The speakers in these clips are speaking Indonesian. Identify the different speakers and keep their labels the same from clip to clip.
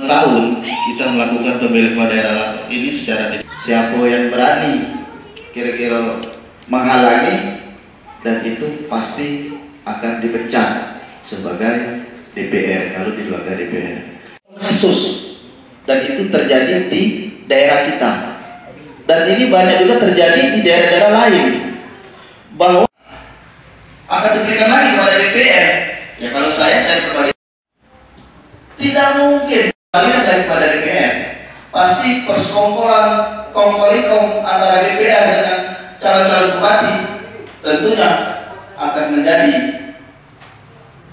Speaker 1: tahun kita melakukan pemilihan kepala daerah ini secara tidak. Siapa yang berani kira-kira menghalangi, dan itu pasti akan dipecat sebagai DPR kalau di luar DPR. Kasus, dan itu terjadi di daerah kita, dan ini banyak juga terjadi di daerah-daerah lain, bahwa akan diberikan lagi kepada DPR. Ya kalau saya pribadi tidak mungkin kalian daripada DPR, pasti persekongkolan kongkolikom antara DPR dengan calon-calon bupati tentunya akan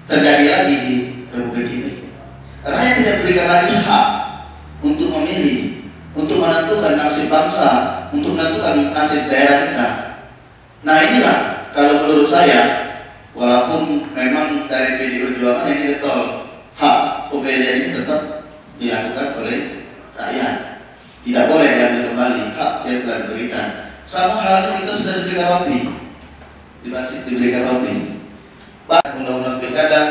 Speaker 1: terjadi lagi di Republik ini. Rakyat tidak berikan lagi hak untuk memilih, untuk menentukan nasib bangsa, untuk menentukan nasib daerah kita. Nah inilah kalau menurut saya, walaupun memang dari PDI Perjuangan ini betul, hak pemilihan ini tetap dilakukan oleh rakyat. Tidak boleh diambil kembali hak yang telah diberikan. Sama halnya kita sudah diberikan roti, diberikan roti. Bahkan undang-undang pilkada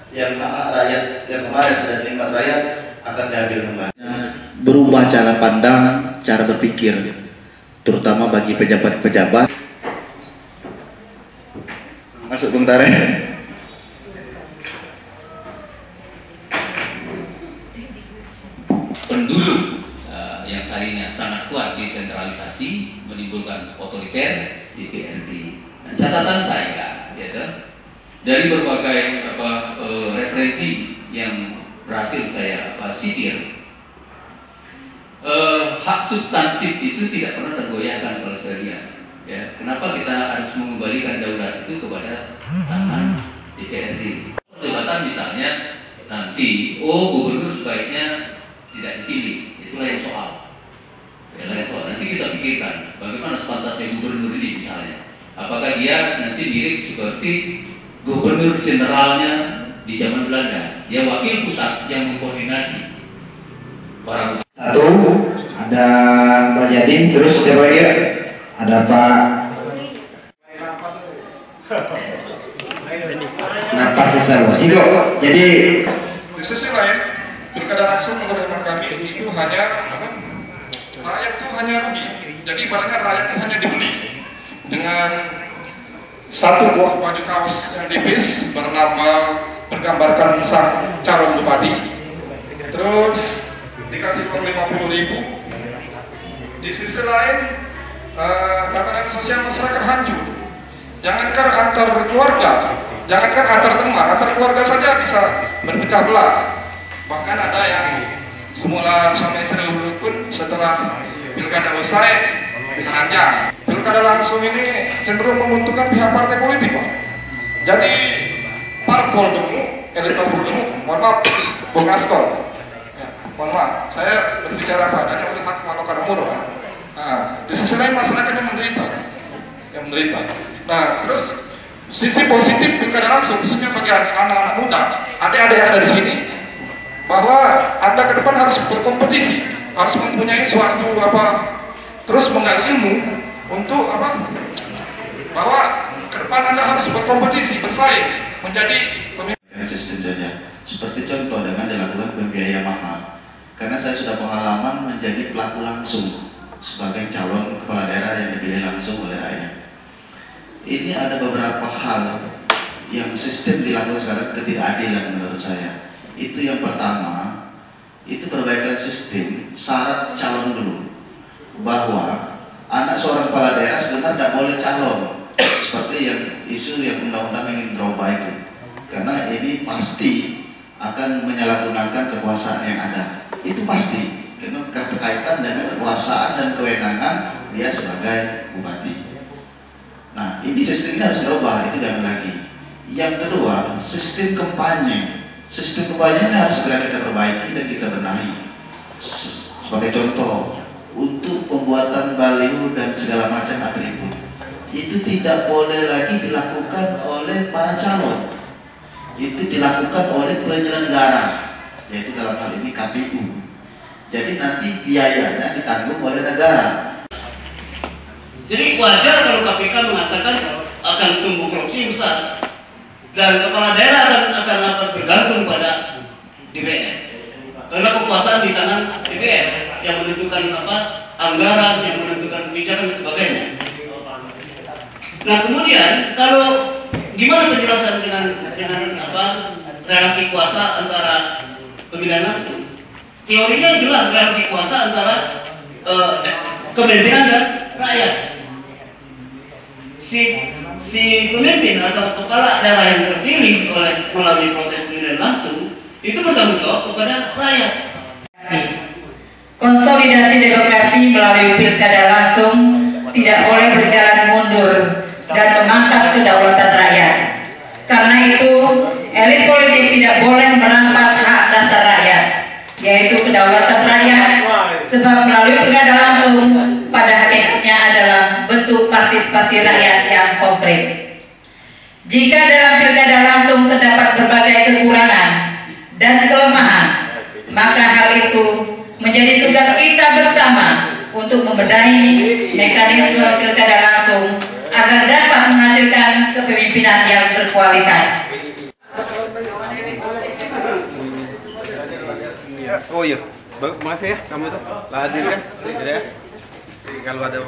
Speaker 1: yang hak rakyat yang kemarin sudah dinikmat rakyat akan diambil kembali. Berubah cara pandang, cara berpikir, terutama bagi pejabat-pejabat. Masuk bentar ya.
Speaker 2: Penduduk yang tadinya sangat kuat desentralisasi menimbulkan otoriter di DPRD. Nah, catatan saya, dari berbagai referensi yang berhasil saya sitir, hak substantif itu tidak pernah tergoyahkan kalau saya lihat. Ya, kenapa kita harus mengembalikan daulat itu kepada tangan DPRD? Perdebatan misalnya nanti, gubernur sebaiknya tidak dipilih, itulah yang soal. Nanti kita pikirkan bagaimana sepantasnya gubernur ini misalnya. Apakah dia nanti mirip seperti gubernur jenderalnya di zaman Belanda? Dia wakil pusat yang mengkoordinasi para bupati.
Speaker 3: Satu, ada Pak Jadi, terus siapa lagi? Ada Pak Napas Nisano Sido. Jadi
Speaker 4: di sisi lain, pilkada langsung menurut hemat kami itu hanya rakyat itu hanya rugi. Jadi ibaratnya rakyat itu hanya dibeli dengan satu buah baju kaos yang tipis bergambarkan sang calon bupati, terus dikasih uang 50.000. Di sisi lain, tatanan sosial masyarakat hancur. Jangankan antar keluarga, jangankan antar teman, antar keluarga saja bisa berpecah belah. Bahkan ada yang semula suami istri rukun, setelah pilkada usai bisa ranjang. Pilkada langsung ini cenderung menguntungkan pihak partai politik, Pak. Jadi parpol gemuk, elit parpol gemuk, mohon maaf, Bung Askol. Mohon maaf, saya berbicara padanya oleh hak manokan umur. Nah, di sisi lain masyarakat yang menderita. Nah, terus sisi positif pilkada langsung, khususnya bagi anak-anak muda, adik-adik yang ada di sini, bahwa Anda ke depan harus berkompetisi, harus mempunyai suatu terus menggali ilmu untuk bahwa ke depan Anda harus berkompetisi, bersaing, menjadi pemimpin.
Speaker 1: Sistem saja, seperti contoh dengan dilakukan pembiayaan mahal. Karena saya sudah pengalaman menjadi pelaku langsung sebagai calon kepala daerah yang dipilih langsung oleh rakyat. Ini ada beberapa hal yang sistem dilakukan sekarang ketidakadilan menurut saya. Itu yang pertama, itu perbaikan sistem syarat calon dulu, bahwa anak seorang kepala daerah sebenarnya tidak boleh calon seperti yang isu yang undang-undang ingin dirubah itu, karena ini pasti akan menyalahgunakan kekuasaan yang ada. Itu pasti, karena berkaitan dengan kekuasaan dan kewenangan dia sebagai bupati. Nah, ini sistem ini harus dirubah, itu jangan lagi. Yang kedua, sistem kampanye. Sistem kampanye ini harus segera kita perbaiki dan kita benahi. Sebagai contoh, untuk pembuatan baliho dan segala macam atribut, itu tidak boleh lagi dilakukan oleh para calon. Itu dilakukan oleh penyelenggara, yaitu dalam hal ini KPU. Jadi nanti biayanya ditanggung oleh negara.
Speaker 5: Jadi wajar kalau KPK mengatakan akan tumbuh korupsi besar dan kepala daerah akan bergantung pada DPR karena kekuasaan menentukan anggaran, yang menentukan kebijakan dan sebagainya. Nah kemudian kalau gimana penjelasan dengan relasi kuasa antara pemilihan langsung? Teorinya jelas relasi kuasa antara kepemimpinan dan rakyat. Si pemimpin atau kepala daerah yang terpilih melalui proses pemilihan langsung itu bertanggung jawab kepada rakyat.
Speaker 6: Konsolidasi demokrasi melalui pilkada langsung tidak boleh berjalan mundur dan memangkas kedaulatan rakyat. Karena itu, elit politik tidak boleh merampas hak dasar rakyat, yaitu kedaulatan rakyat, sebab melalui pilkada langsung pada hakikatnya adalah bentuk partisipasi rakyat yang konkret. Jika dalam pilkada langsung terdapat berbagai kekurangan dan kelemahan, maka hal itu menjadi tugas kita bersama untuk membenahi mekanisme pilkada langsung agar dapat menghasilkan kepemimpinan yang berkualitas.
Speaker 7: Oh iya, makasih ya kamu tuh lah hadir kan. Jadi ya, kalau ada